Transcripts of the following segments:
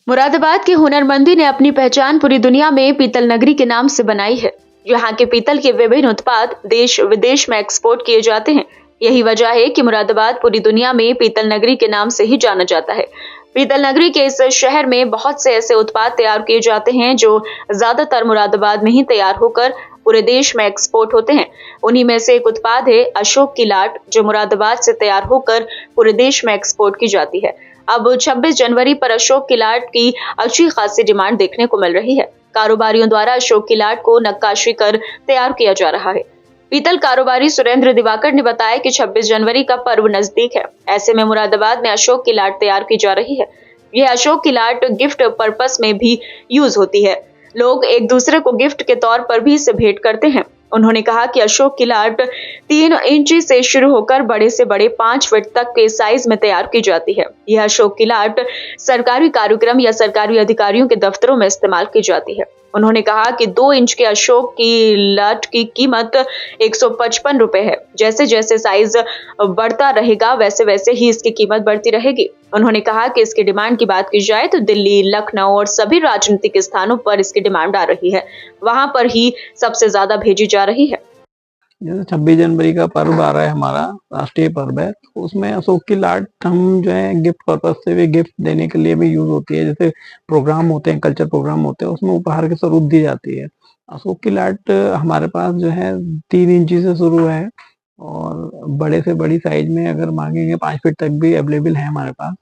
मुरादाबाद के हुनरमंदी ने अपनी पहचान पूरी दुनिया में पीतल नगरी के नाम से बनाई है। यहाँ के पीतल के विभिन्न उत्पाद देश विदेश में एक्सपोर्ट किए जाते हैं। यही वजह है कि मुरादाबाद पूरी दुनिया में पीतल नगरी के नाम से ही जाना जाता है। पीतल नगरी के इस शहर में बहुत से ऐसे उत्पाद तैयार किए जाते हैं जो ज्यादातर मुरादाबाद में ही तैयार होकर पूरे देश में एक्सपोर्ट होते हैं। उन्हीं में से एक उत्पाद है अशोक की लाट, जो मुरादाबाद से तैयार होकर पूरे देश में एक्सपोर्ट की जाती है। अब 26 जनवरी पर अशोक की लाट की अच्छी खासी डिमांड देखने को मिल रही है। कारोबारियों द्वारा अशोक की लाट को नक्काशी कर तैयार किया जा रहा है। पीतल कारोबारी सुरेंद्र दिवाकर ने बताया कि 26 जनवरी का पर्व नजदीक है। ऐसे में मुरादाबाद में अशोक की लाट तैयार की जा रही है। यह अशोक की लाट गिफ्ट पर्पस में भी यूज होती है। लोग एक दूसरे को गिफ्ट के तौर पर भी इसे भेंट करते हैं। उन्होंने कहा कि अशोक की लाट 3 इंची से शुरू होकर बड़े से बड़े 5 फीट तक के साइज में तैयार की जाती है। यह अशोक की लाट सरकारी कार्यक्रम या सरकारी अधिकारियों के दफ्तरों में इस्तेमाल की जाती है। उन्होंने कहा कि 2 इंच के अशोक की लाट की कीमत 155 रुपए है। जैसे जैसे साइज बढ़ता रहेगा वैसे वैसे ही इसकी कीमत बढ़ती रहेगी। उन्होंने कहा कि इसकी डिमांड की बात की जाए तो दिल्ली, लखनऊ और सभी राजनीतिक स्थानों पर इसकी डिमांड आ रही है। वहां पर ही सबसे ज्यादा भेजी जा रही है। जैसे 26 जनवरी का पर्व आ रहा है, हमारा राष्ट्रीय पर्व है, तो उसमें अशोक की लाट हम जो है गिफ्ट पर्पज से भी, गिफ्ट देने के लिए भी यूज होती है। जैसे प्रोग्राम होते हैं, कल्चर प्रोग्राम होते हैं, उसमें उपहार के स्वरूप दी जाती है। अशोक की लाट हमारे पास जो है 3 इंची से शुरू है और बड़े से बड़ी साइज में अगर मांगेंगे 5 फीट तक भी अवेलेबल है हमारे पास।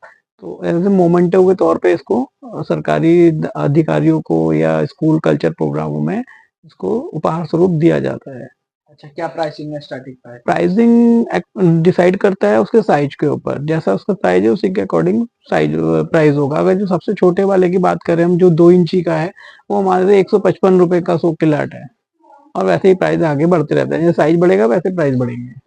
तो एज ए मोमेंटो के तौर पे इसको सरकारी अधिकारियों को या स्कूल कल्चर प्रोग्रामों में इसको उपहार स्वरूप दिया जाता है। अच्छा, क्या प्राइसिंग है? स्टार्टिंग प्राइसिंग डिसाइड करता है उसके साइज के ऊपर। जैसा उसका साइज है उसी के अकॉर्डिंग साइज प्राइस होगा। अगर जो सबसे छोटे वाले की बात करें हम, जो 2 इंची का है, वो हमारे से 155 रुपए का अशोक की लाट है। और वैसे ही प्राइस आगे बढ़ते रहते हैं, जैसे साइज बढ़ेगा वैसे प्राइस बढ़ेंगे।